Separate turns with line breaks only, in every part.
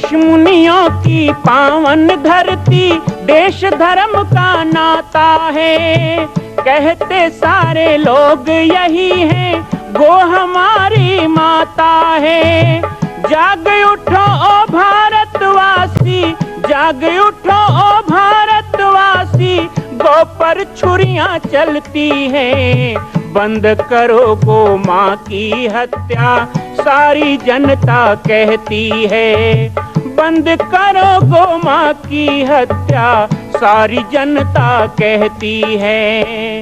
ऋषि मुनियों की पावन धरती, देश धर्म का नाता है। कहते सारे लोग यही हैं, गो हमारी माता है। जाग उठो ओ भारतवासी, जाग उठो ओ भारतवासी, गो पर छुरियां चलती हैं। बंद करो गो माँ की हत्या, सारी जनता कहती है। बंद करो गो माँ की हत्या, सारी जनता कहती है।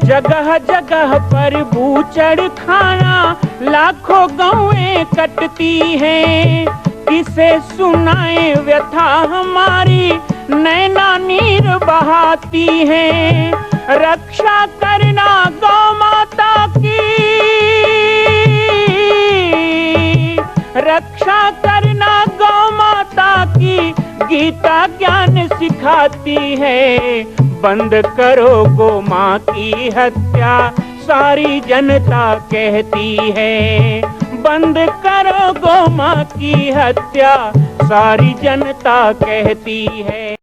जगह जगह पर बूचड़ खाना, लाखों गौएं कटती हैं। किसे सुनाए व्यथा हमारी, नैना नीर बहाती हैं। रक्षा करना गौ माता की, रक्षा करना गौ माता की, गीता ज्ञान सिखाती है। बंद करो गो माँ की हत्या, सारी जनता कहती है। बंद करो गो माँ की हत्या, सारी जनता कहती है।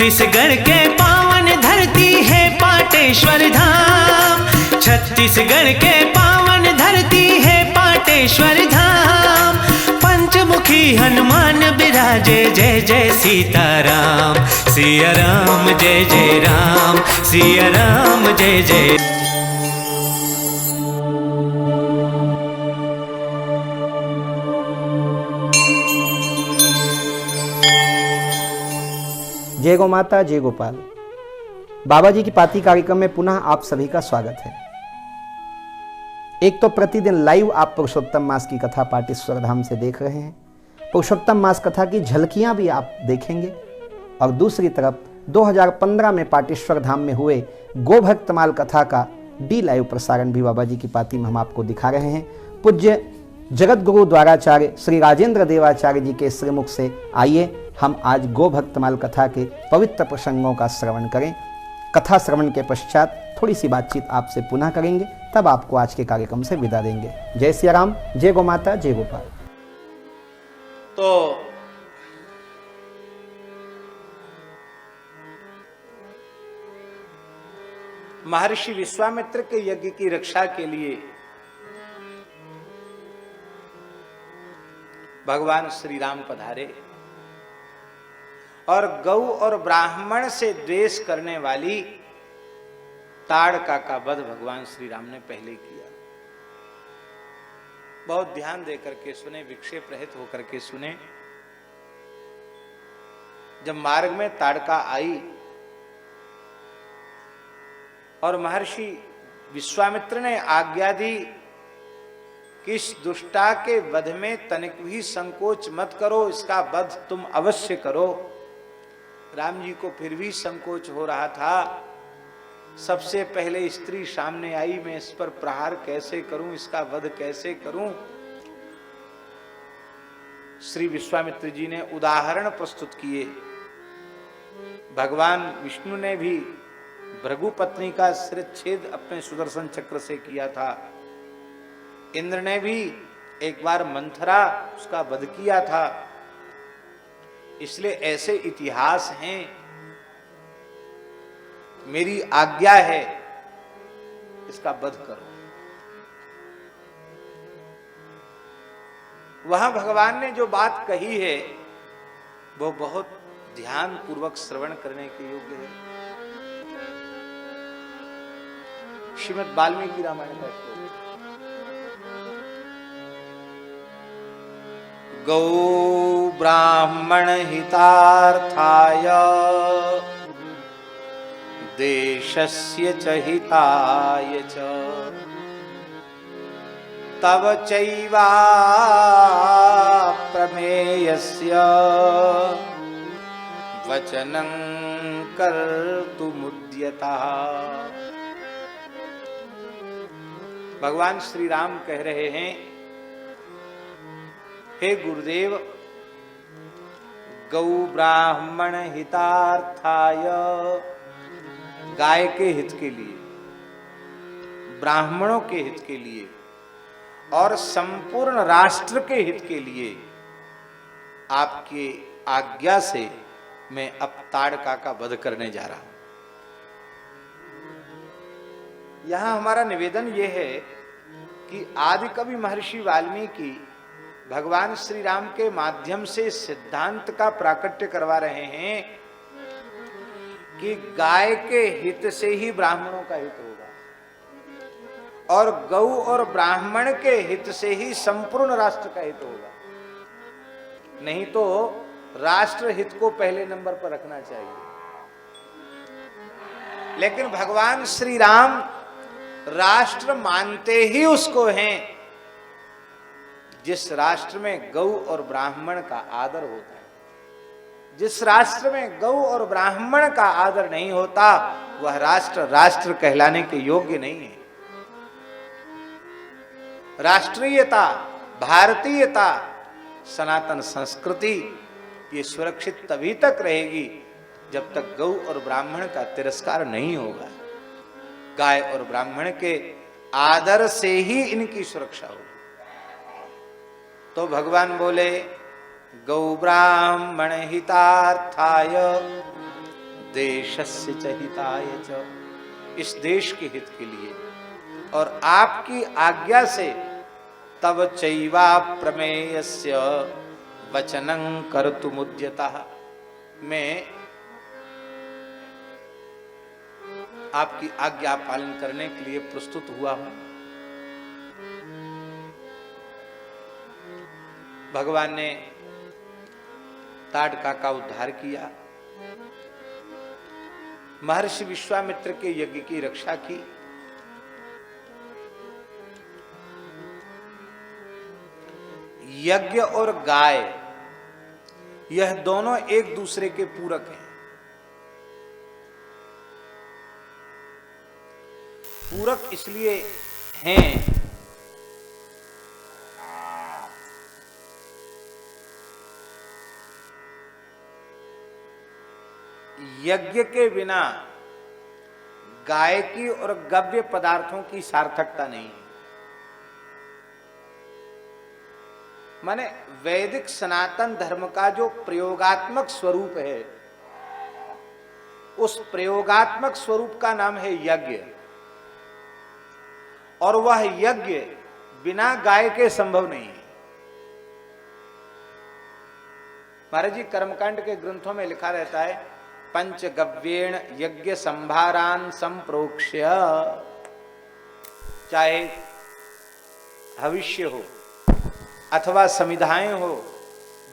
छत्तीसगढ़ के पावन धरती है पाटेश्वर धाम। छत्तीसगढ़ के पावन धरती है पाटेश्वर धाम। पंचमुखी हनुमान बिराजे, जय जय सीताराम। सिया राम जय जय राम, सिया राम जय जय।
जय गौ माता, जय गोपाल। बाबा जी की पाती कार्यक्रम में पुनः आप सभी का स्वागत है। एक तो प्रतिदिन लाइव आप पुरुषोत्तम मास की कथा पाटेश्वर धाम से देख रहे हैं। पुरुषोत्तम मास कथा की झलकियां भी आप देखेंगे। और दूसरी तरफ 2015 में पाटेश्वर धाम में हुए गोभक्तमाल कथा का डी लाइव प्रसारण भी बाबा जी की पाती में हम आपको दिखा रहे हैं। पूज्य जगत गुरु द्वाराचार्य श्री राजेंद्र देवाचार्य जी के श्रीमुख से आइए हम आज गोभक्तमाल कथा के पवित्र प्रसंगों का श्रवण करें। कथा श्रवण के पश्चात थोड़ी सी बातचीत आपसे पुनः करेंगे, तब आपको आज के कार्यक्रम से विदा देंगे। जय सिया राम, जय गौ माता, जय गोपाल।
तो महर्षि विश्वामित्र के यज्ञ की रक्षा के लिए भगवान श्री राम पधारे और गौ और ब्राह्मण से द्वेष करने वाली ताड़का का वध भगवान श्री राम ने पहले किया। बहुत ध्यान देकर के सुने, विक्षेप रहित होकर के सुने। जब मार्ग में ताड़का आई और महर्षि विश्वामित्र ने आज्ञा दी कि इस दुष्टा के वध में तनिक भी संकोच मत करो, इसका वध तुम अवश्य करो। राम जी को फिर भी संकोच हो रहा था। सबसे पहले स्त्री सामने आई, मैं इस पर प्रहार कैसे करूं, इसका वध कैसे करूं। श्री विश्वामित्र जी ने उदाहरण प्रस्तुत किए। भगवान विष्णु ने भी भृगु पत्नी का शिरच्छेद अपने सुदर्शन चक्र से किया था। इंद्र ने भी एक बार मंथरा उसका वध किया था। इसलिए ऐसे इतिहास हैं। मेरी आज्ञा है, इसका वध करो। वहां भगवान ने जो बात कही है वो बहुत ध्यान पूर्वक श्रवण करने के योग्य है। श्रीमद् वाल्मीकि रामायण का श्लोक। गौ ब्राह्मण हितार्थाय देशस्य च हिताय च तव चैवाप्रमेयस्य वचनं कर्तुमुद्यतः। भगवान श्री राम कह रहे हैं, हे गुरुदेव, गौ ब्राह्मण हितार्थाय, गाय के हित के लिए, ब्राह्मणों के हित के लिए और संपूर्ण राष्ट्र के हित के लिए आपकी आज्ञा से मैं अब ताड़का का वध करने जा रहा हूं। यहां हमारा निवेदन यह है कि आदि कवि महर्षि वाल्मीकि भगवान श्री राम के माध्यम से सिद्धांत का प्राकट्य करवा रहे हैं कि गाय के हित से ही ब्राह्मणों का हित होगा और गौ और ब्राह्मण के हित से ही संपूर्ण राष्ट्र का हित होगा। नहीं तो राष्ट्र हित को पहले नंबर पर रखना चाहिए। लेकिन भगवान श्री राम राष्ट्र मानते ही उसको हैं जिस राष्ट्र में गौ और ब्राह्मण का आदर होता है। जिस राष्ट्र में गौ और ब्राह्मण का आदर नहीं होता वह राष्ट्र राष्ट्र कहलाने के योग्य नहीं है। राष्ट्रीयता, भारतीयता, सनातन संस्कृति ये सुरक्षित तभी तक रहेगी जब तक गौ और ब्राह्मण का तिरस्कार नहीं होगा। गाय और ब्राह्मण के आदर से ही इनकी सुरक्षा होगी। तो भगवान बोले, गौ ब्राह्मण हितार्थाय देशस्य च हिताय च, इस देश के हित के लिए और आपकी आज्ञा से तव चैवा प्रमेयस्य वचनं कर्तुमुद्यतः, मैं आपकी आज्ञा पालन करने के लिए प्रस्तुत हुआ हूं। भगवान ने ताड़का का उद्धार किया, महर्षि विश्वामित्र के यज्ञ की रक्षा की, यज्ञ और गाय यह दोनों एक दूसरे के पूरक हैं। पूरक इसलिए हैं यज्ञ के बिना गाय की और गव्य पदार्थों की सार्थकता नहीं है। माने वैदिक सनातन धर्म का जो प्रयोगात्मक स्वरूप है, उस प्रयोगात्मक स्वरूप का नाम है यज्ञ, और वह यज्ञ बिना गाय के संभव नहीं है। महाराज जी कर्मकांड के ग्रंथों में लिखा रहता है, पंचगव्येण यज्ञ संभारान संप्रोक्ष्य, चाहे हविष्य हो अथवा समिधाएं हो,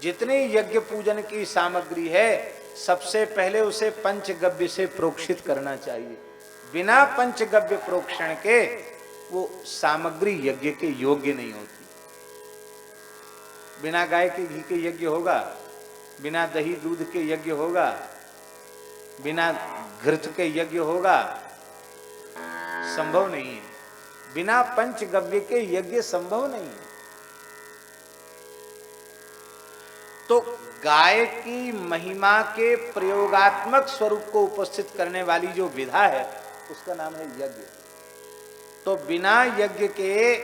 जितनी यज्ञ पूजन की सामग्री है सबसे पहले उसे पंचगव्य से प्रोक्षित करना चाहिए। बिना पंचगव्य प्रोक्षण के वो सामग्री यज्ञ के योग्य नहीं होती। बिना गाय के घी के यज्ञ होगा, बिना दही दूध के यज्ञ होगा, बिना घृत के यज्ञ होगा, संभव नहीं है। बिना पंचगव्य के यज्ञ संभव नहीं है। तो गाय की महिमा के प्रयोगात्मक स्वरूप को उपस्थित करने वाली जो विधा है उसका नाम है यज्ञ। तो बिना यज्ञ के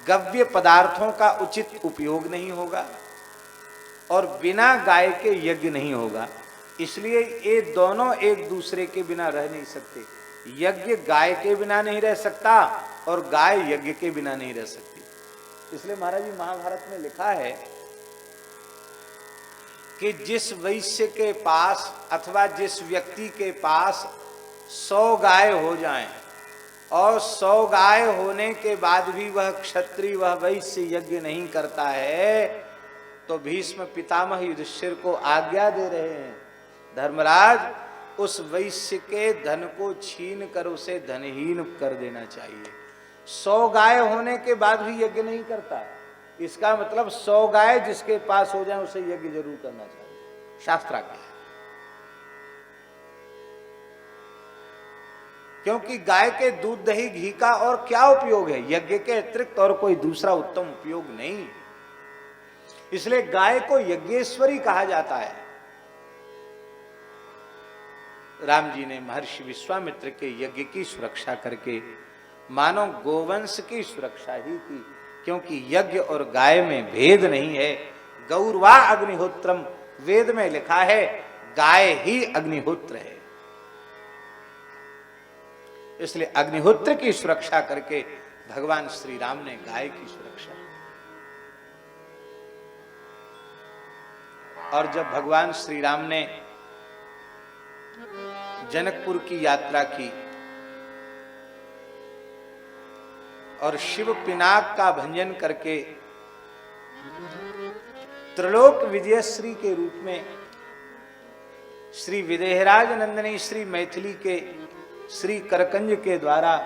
गव्य पदार्थों का उचित उपयोग नहीं होगा और बिना गाय के यज्ञ नहीं होगा। इसलिए ये दोनों एक दूसरे के बिना रह नहीं सकते। यज्ञ गाय के बिना नहीं रह सकता और गाय यज्ञ के बिना नहीं रह सकती। इसलिए महाराज जी महाभारत में लिखा है कि जिस वैश्य के पास अथवा जिस व्यक्ति के पास 100 गाय हो जाएं और 100 गाय होने के बाद भी वह क्षत्रिय वह वैश्य यज्ञ नहीं करता है, तो भीष्म पितामह युधिष्ठिर को आज्ञा दे रहे हैं धर्मराज उस वैश्य के धन को छीन कर उसे धनहीन कर देना चाहिए। 100 गाय होने के बाद भी यज्ञ नहीं करता, इसका मतलब 100 गाय जिसके पास हो जाए उसे यज्ञ जरूर करना चाहिए, शास्त्राज्ञा है। क्योंकि गाय के दूध दही घी का और क्या उपयोग है, यज्ञ के अतिरिक्त और कोई दूसरा उत्तम उपयोग नहीं, इसलिए गाय को यज्ञेश्वरी कहा जाता है। राम जी ने महर्षि विश्वामित्र के यज्ञ की सुरक्षा करके मानो गोवंश की सुरक्षा ही की, क्योंकि यज्ञ और गाय में भेद नहीं है। गौरवा अग्निहोत्रम, वेद में लिखा है गाय ही अग्निहोत्र है, इसलिए अग्निहोत्र की सुरक्षा करके भगवान श्री राम ने गाय की सुरक्षा। और जब भगवान श्री राम ने जनकपुर की यात्रा की और शिव पिनाक का भंजन करके त्रिलोक विजयश्री के रूप में श्री विदेहराज नंदनी श्री मैथिली के श्री करकंज के द्वारा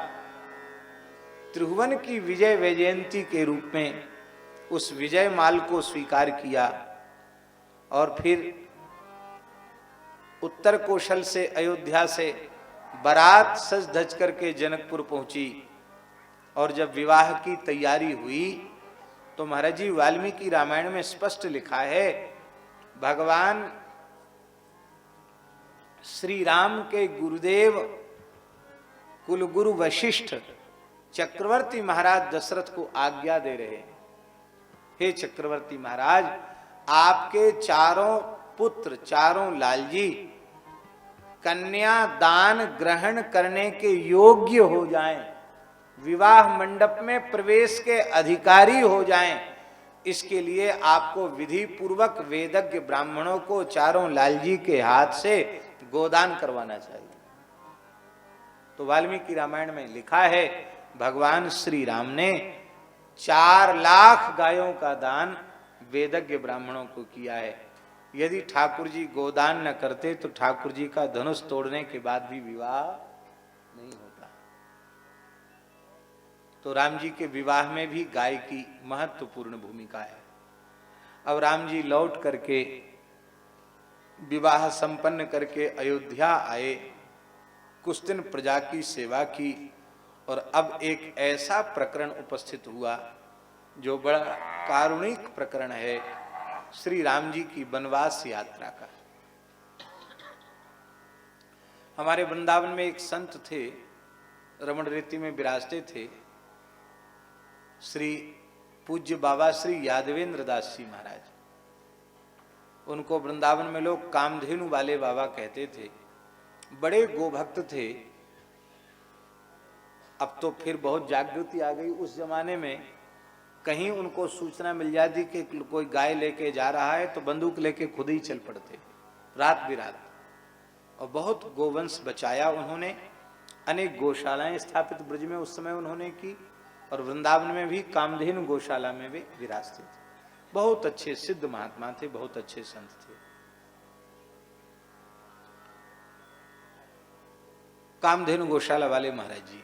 त्रिभुवन की विजय वैजयंती के रूप में उस विजय माल को स्वीकार किया और फिर उत्तर कौशल से अयोध्या से बारात सज धज करके जनकपुर पहुंची। और जब विवाह की तैयारी हुई तो महाराज जी वाल्मीकि रामायण में स्पष्ट लिखा है, भगवान श्री राम के गुरुदेव कुलगुरु वशिष्ठ चक्रवर्ती महाराज दशरथ को आज्ञा दे रहे हैं, हे चक्रवर्ती महाराज, आपके चारों पुत्र चारों लालजी कन्या दान ग्रहण करने के योग्य हो जाएं, विवाह मंडप में प्रवेश के अधिकारी हो जाएं, इसके लिए आपको विधि पूर्वक वेदज्ञ ब्राह्मणों को चारों लालजी के हाथ से गोदान करवाना चाहिए। तो वाल्मीकि रामायण में लिखा है भगवान श्री राम ने 4 लाख गायों का दान वेदज्ञ ब्राह्मणों को किया है। यदि ठाकुर जी गोदान न करते तो ठाकुर जी का धनुष तोड़ने के बाद भी विवाह नहीं होता। तो राम जी के विवाह में भी गाय की महत्वपूर्ण भूमिका है। अब राम जी लौट करके विवाह संपन्न करके अयोध्या आए, कुछ दिन प्रजा की सेवा की और अब एक ऐसा प्रकरण उपस्थित हुआ जो बड़ा कारुणिक प्रकरण है, श्री राम जी की वनवास यात्रा का। हमारे वृंदावन में एक संत थे, रमण रीति में विराजते थे, श्री पूज्य बाबा श्री यादवेंद्र दास जी महाराज। उनको वृंदावन में लोग कामधेनु वाले बाबा कहते थे, बड़े गोभक्त थे। अब तो फिर बहुत जागृति आ गई। उस जमाने में कहीं उनको सूचना मिल जाती कि कोई गाय लेके जा रहा है तो बंदूक लेके खुद ही चल पड़ते रात बिरात, और बहुत गोवंश बचाया उन्होंने। अनेक गौशालाएं स्थापित ब्रज में उस समय उन्होंने की, और वृंदावन में भी कामधेनु गौशाला में वे विराजते थे। बहुत अच्छे सिद्ध महात्मा थे, बहुत अच्छे संत थे। कामधेनु गौशाला वाले महाराज जी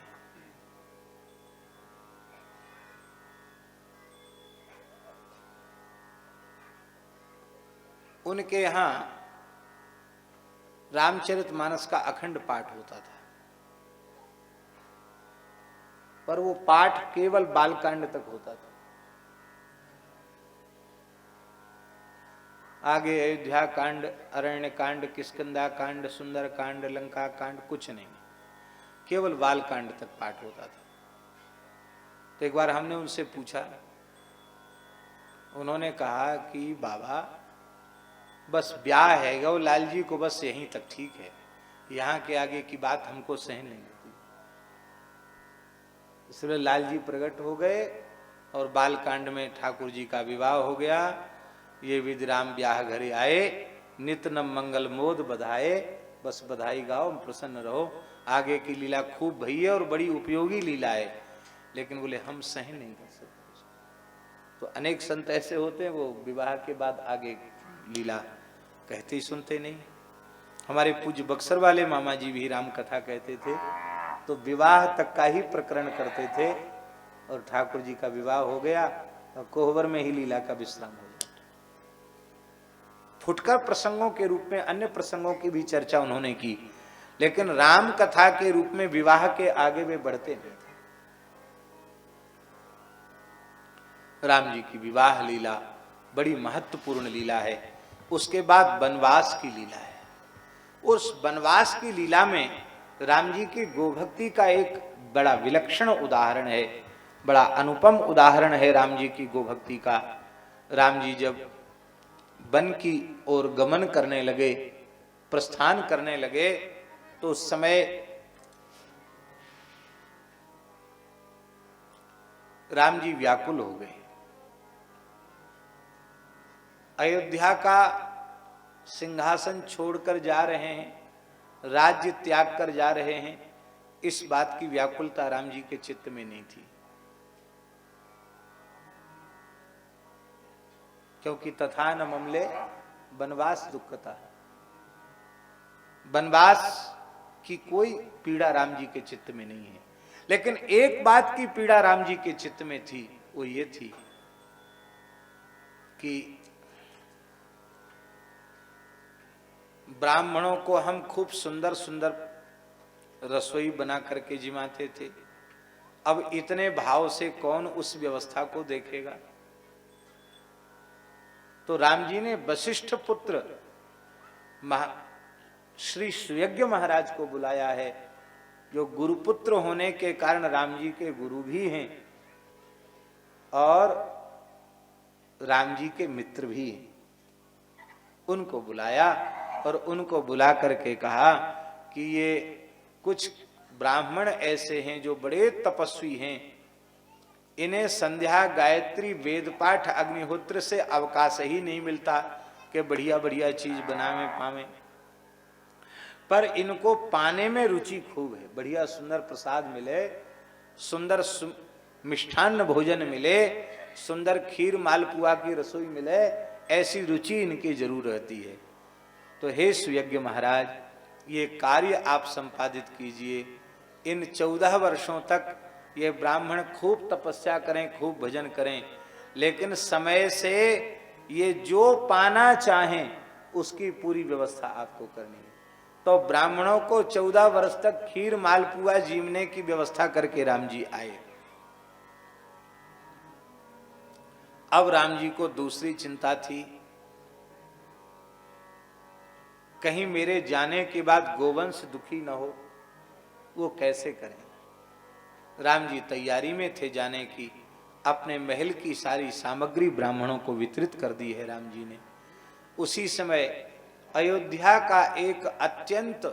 उनके यहां रामचरितमानस का अखंड पाठ होता था, पर वो पाठ केवल बालकांड तक होता था। आगे अयोध्या कांड, अरण्य कांड, किष्किंधा कांड, सुंदर कांड, लंका कांड कुछ नहीं, केवल बालकांड तक पाठ होता था। तो एक बार हमने उनसे पूछा, उन्होंने कहा कि बाबा बस ब्याह है गौ लाल जी को, बस यहीं तक ठीक है, यहाँ के आगे की बात हमको सहन नहीं होती। इसलिए लाल जी प्रकट हो गए और बालकांड में ठाकुर जी का विवाह हो गया। ये विधिराम ब्याह घरे आए, नित नम मंगल मोद बधाए, बस बधाई गाओ, प्रसन्न रहो। आगे की लीला खूब भई है और बड़ी उपयोगी लीला है, लेकिन बोले हम सहन नहीं कर सकते। तो अनेक संत ऐसे होते हैं, वो विवाह के बाद आगे लीला कहते ही सुनते नहीं। हमारे पूज्य बक्सर वाले मामा जी भी राम कथा कहते थे, तो विवाह तक का ही प्रकरण करते थे और ठाकुर जी का विवाह हो गया और कोहबर में ही लीला का विश्राम हो गया। फुटकर प्रसंगों के रूप में अन्य प्रसंगों की भी चर्चा उन्होंने की, लेकिन राम कथा के रूप में विवाह के आगे वे बढ़ते नहीं थे। राम जी की विवाह लीला बड़ी महत्वपूर्ण लीला है। उसके बाद वनवास की लीला है। उस वनवास की लीला में राम जी की गोभक्ति का एक बड़ा विलक्षण उदाहरण है, बड़ा अनुपम उदाहरण है राम जी की गोभक्ति का। राम जी जब वन की ओर गमन करने लगे, प्रस्थान करने लगे, तो उस समय राम जी व्याकुल हो गए। अयोध्या का सिंहासन छोड़कर जा रहे हैं, राज्य त्याग कर जा रहे हैं, इस बात की व्याकुलता राम जी के चित्त में नहीं थी, क्योंकि तथा न ममले वनवास दुखता। वनवास की कोई पीड़ा राम जी के चित्त में नहीं है। लेकिन एक बात की पीड़ा राम जी के चित्त में थी, वो ये थी कि ब्राह्मणों को हम खूब सुंदर सुंदर रसोई बना करके जिमाते थे, अब इतने भाव से कौन उस व्यवस्था को देखेगा। तो राम जी ने वशिष्ठ पुत्र श्री सुयज्ञ महाराज को बुलाया है, जो गुरुपुत्र होने के कारण राम जी के गुरु भी हैं और राम जी के मित्र भी हैं। उनको बुलाया और उनको बुला करके कहा कि ये कुछ ब्राह्मण ऐसे हैं जो बड़े तपस्वी हैं, इन्हें संध्या गायत्री वेद पाठ अग्निहोत्र से अवकाश ही नहीं मिलता कि बढ़िया बढ़िया चीज बनावे पावे, पर इनको पाने में रुचि खूब है। बढ़िया सुंदर प्रसाद मिले, सुंदर मिष्ठान्न भोजन मिले, सुंदर खीर मालपुआ की रसोई मिले, ऐसी रुचि इनकी जरूर रहती है। तो हे सुयज्ञ महाराज, ये कार्य आप संपादित कीजिए। इन 14 वर्षों तक ये ब्राह्मण खूब तपस्या करें, खूब भजन करें, लेकिन समय से ये जो पाना चाहें उसकी पूरी व्यवस्था आपको करनी है। तो ब्राह्मणों को 14 वर्ष तक खीर मालपुआ जीवने की व्यवस्था करके राम जी आए। अब राम जी को दूसरी चिंता थी, कहीं मेरे जाने के बाद गोवंश दुखी न हो, वो कैसे करें। राम जी तैयारी में थे जाने की, अपने महल की सारी सामग्री ब्राह्मणों को वितरित कर दी है राम जी ने। उसी समय अयोध्या का एक अत्यंत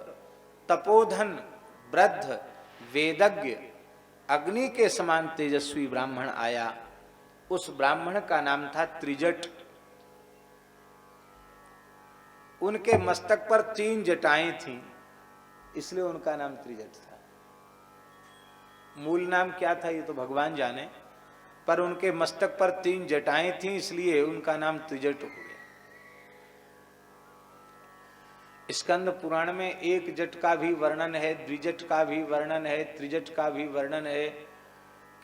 तपोधन वृद्ध वेदज्ञ अग्नि के समान तेजस्वी ब्राह्मण आया। उस ब्राह्मण का नाम था त्रिजट। उनके मस्तक पर 3 जटाएं थीं, इसलिए उनका नाम त्रिजट था। मूल नाम क्या था ये तो भगवान जाने, पर उनके मस्तक पर 3 जटाएं थीं, इसलिए उनका नाम त्रिजट हो गया। स्कंद पुराण में एक जट का भी वर्णन है, द्विजट का भी वर्णन है, त्रिजट का भी वर्णन है।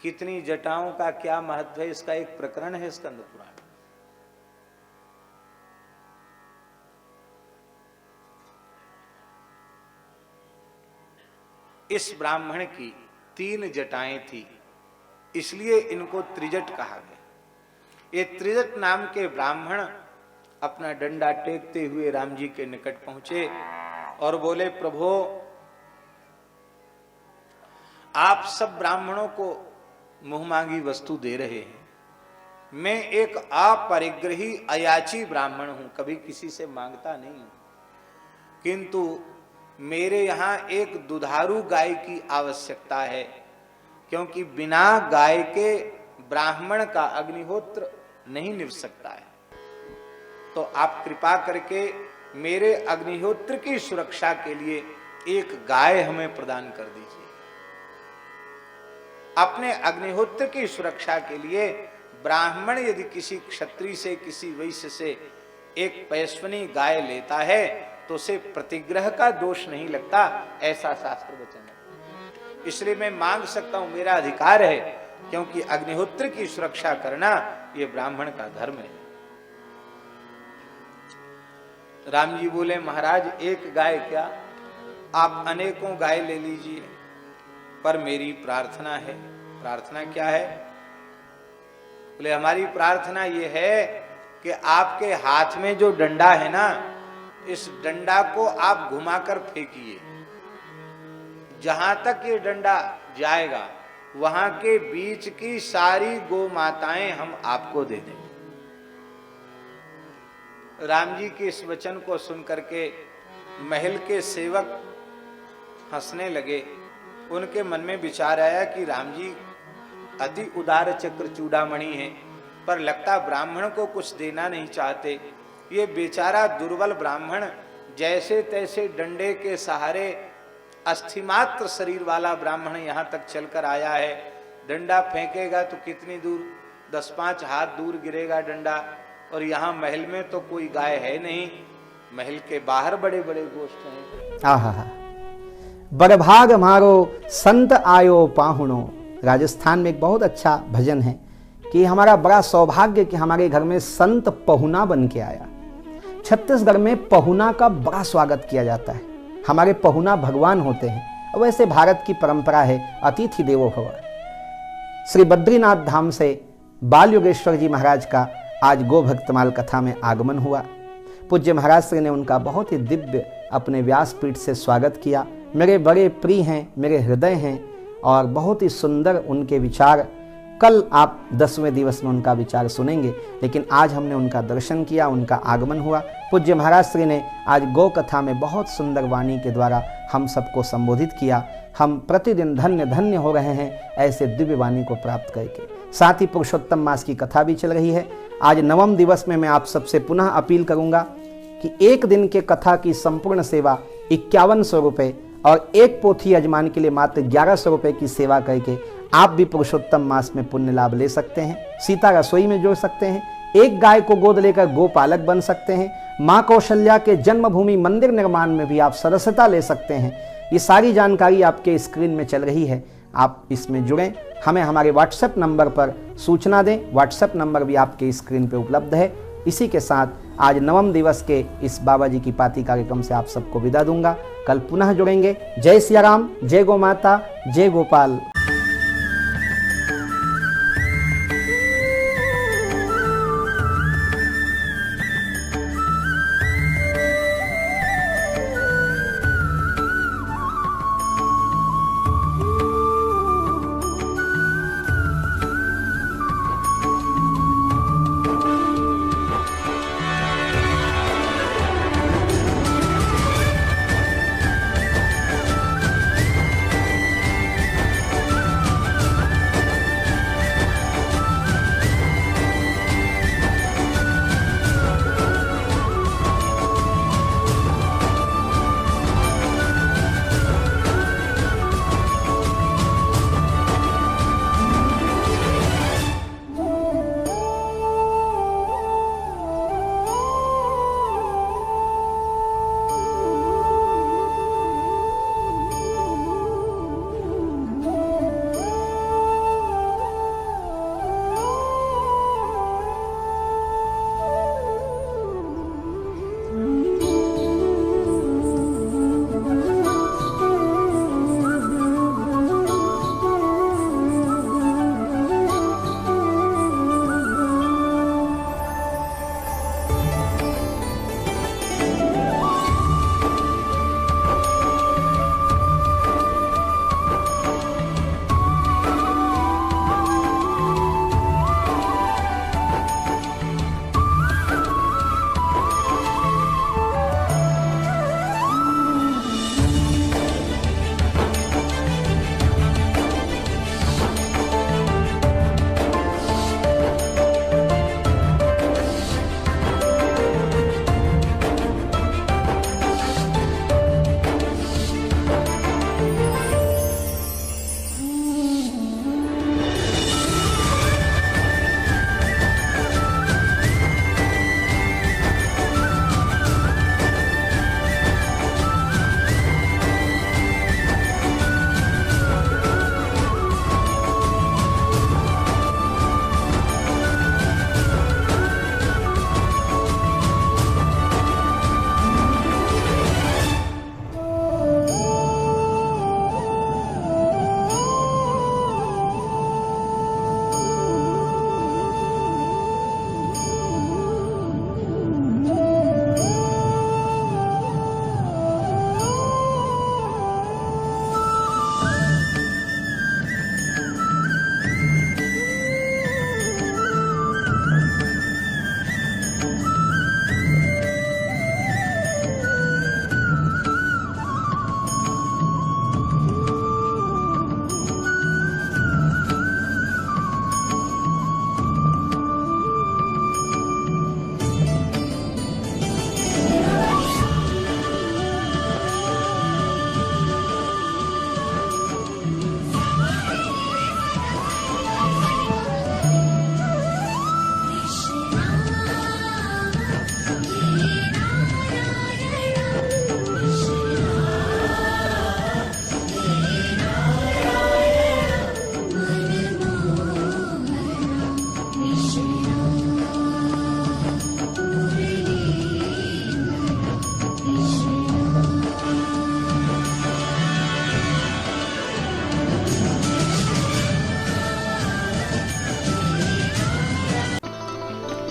कितनी जटाओं का क्या महत्व है, इसका एक प्रकरण है स्कंद पुराण। इस ब्राह्मण की 3 जटाएं थी, इसलिए इनको त्रिजट कहा गया। ये त्रिजट नाम के ब्राह्मण अपना डंडा टेकते हुए राम जी के निकट पहुंचे और बोले, प्रभु आप सब ब्राह्मणों को मुंह मांगी वस्तु दे रहे हैं, मैं एक अपरिग्रही अयाची ब्राह्मण हूं, कभी किसी से मांगता नहीं हूं, किंतु मेरे यहां एक दुधारू गाय की आवश्यकता है, क्योंकि बिना गाय के ब्राह्मण का अग्निहोत्र नहीं निभ सकता है। तो आप कृपा करके मेरे अग्निहोत्र की सुरक्षा के लिए एक गाय हमें प्रदान कर दीजिए। अपने अग्निहोत्र की सुरक्षा के लिए ब्राह्मण यदि किसी क्षत्रिय से, किसी वैश्य से एक पैश्वनी गाय लेता है तो उसे प्रतिग्रह का दोष नहीं लगता, ऐसा शास्त्र वचन है। इसलिए मैं मांग सकता हूं, मेरा अधिकार है, क्योंकि अग्निहोत्र की सुरक्षा करना यह ब्राह्मण का धर्म है। राम जी बोले, महाराज एक गाय क्या, आप अनेकों गाय ले लीजिए, पर मेरी प्रार्थना है। प्रार्थना क्या है? बोले हमारी प्रार्थना ये है कि आपके हाथ में जो डंडा है ना, इस डंडा को आप घुमाकर फेंकिए, जहां तक ये डंडा जाएगा वहां के बीच की सारी गौ माताएं हम आपको दे दें। राम जी के इस वचन को सुनकर के महल के सेवक हंसने लगे। उनके मन में विचार आया कि राम जी अति उदार चक्र चूड़ामणि है, पर लगता ब्राह्मण को कुछ देना नहीं चाहते। ये बेचारा दुर्बल ब्राह्मण जैसे तैसे डंडे के सहारे, अस्थिमात्र शरीर वाला ब्राह्मण यहाँ तक चलकर आया है। डंडा फेंकेगा तो कितनी दूर, 10-5 हाथ दूर गिरेगा डंडा, और यहाँ महल में तो कोई गाय है नहीं, महल के बाहर बड़े बड़े गोष्ठ हैं।
आहा, बड़भाग मारो संत आयो पाहुणो। राजस्थान में एक बहुत अच्छा भजन है कि हमारा बड़ा सौभाग्य कि हमारे घर में संत पहुना बन के आया। छत्तीसगढ़ में पहुना का बड़ा स्वागत किया जाता है। हमारे पहुना भगवान होते हैं। वैसे भारत की परंपरा है अतिथि देवो भव। श्री बद्रीनाथ धाम से बाल योगेश्वर जी महाराज का आज गो भक्तमाल कथा में आगमन हुआ। पूज्य महाराज श्री ने उनका बहुत ही दिव्य अपने व्यासपीठ से स्वागत किया। मेरे बड़े प्रिय हैं, मेरे हृदय हैं, और बहुत ही सुंदर उनके विचार। कल आप 10वें दिवस में उनका विचार सुनेंगे, लेकिन आज हमने उनका दर्शन किया, उनका आगमन हुआ। पूज्य महाराज श्री ने आज गौ कथा में बहुत सुंदर वाणी के द्वारा हम सबको संबोधित किया। हम प्रतिदिन धन्य धन्य हो रहे हैं ऐसे दिव्य वाणी को प्राप्त करके। साथ ही पुरुषोत्तम मास की कथा भी चल रही है। आज 9वें दिवस में मैं आप सबसे पुनः अपील करूंगा कि एक दिन के कथा की संपूर्ण सेवा 5100 रुपये और एक पोथी यजमान के लिए मात्र 1100 रुपये की सेवा करके आप भी पुरुषोत्तम मास में पुण्य लाभ ले सकते हैं। सीता रसोई में जोड़ सकते हैं, एक गाय को गोद लेकर गोपालक बन सकते हैं, माँ कौशल्या के जन्मभूमि मंदिर निर्माण में भी आप सदस्यता ले सकते हैं। ये सारी जानकारी आपके स्क्रीन में चल रही है, आप इसमें जुड़ें। हमें हमारे व्हाट्सएप नंबर पर सूचना दें। व्हाट्सएप नंबर भी आपके स्क्रीन पर उपलब्ध है। इसी के साथ आज 9वें दिवस के इस बाबा जी की पाती कार्यक्रम से आप सबको विदा दूंगा। कल पुनः जुड़ेंगे। जय सिया राम, जय गौ माता, जय गोपाल।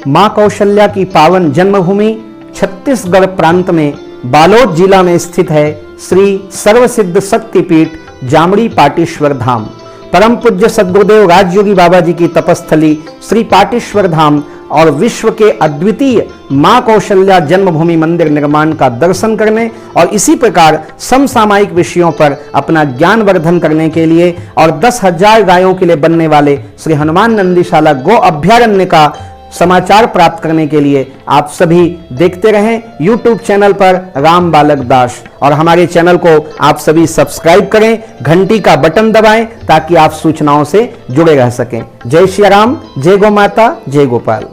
मां कौशल्या की पावन जन्मभूमि छत्तीसगढ़ प्रांत में बालोद जिला में स्थित है श्री सर्वसिद्ध शक्तिपीठ जामड़ी पाटेश्वर धाम। परम पूज्य सद्गुरुदेव राजयोगी बाबा जी की तपस्थली श्री पाटेश्वर धाम और विश्व के अद्वितीय मां कौशल्या जन्मभूमि मंदिर निर्माण का दर्शन करने और इसी प्रकार समसामयिक विषयों पर अपना ज्ञानवर्धन करने के लिए और 10,000 गायों के लिए बनने वाले श्री हनुमान नंदीशाला गो अभ्यारण्य का समाचार प्राप्त करने के लिए आप सभी देखते रहें YouTube चैनल पर राम बालक दास, और हमारे चैनल को आप सभी सब्सक्राइब करें, घंटी का बटन दबाएं ताकि आप सूचनाओं से जुड़े रह सकें। जय श्री राम, जय गौ माता, जय गोपाल।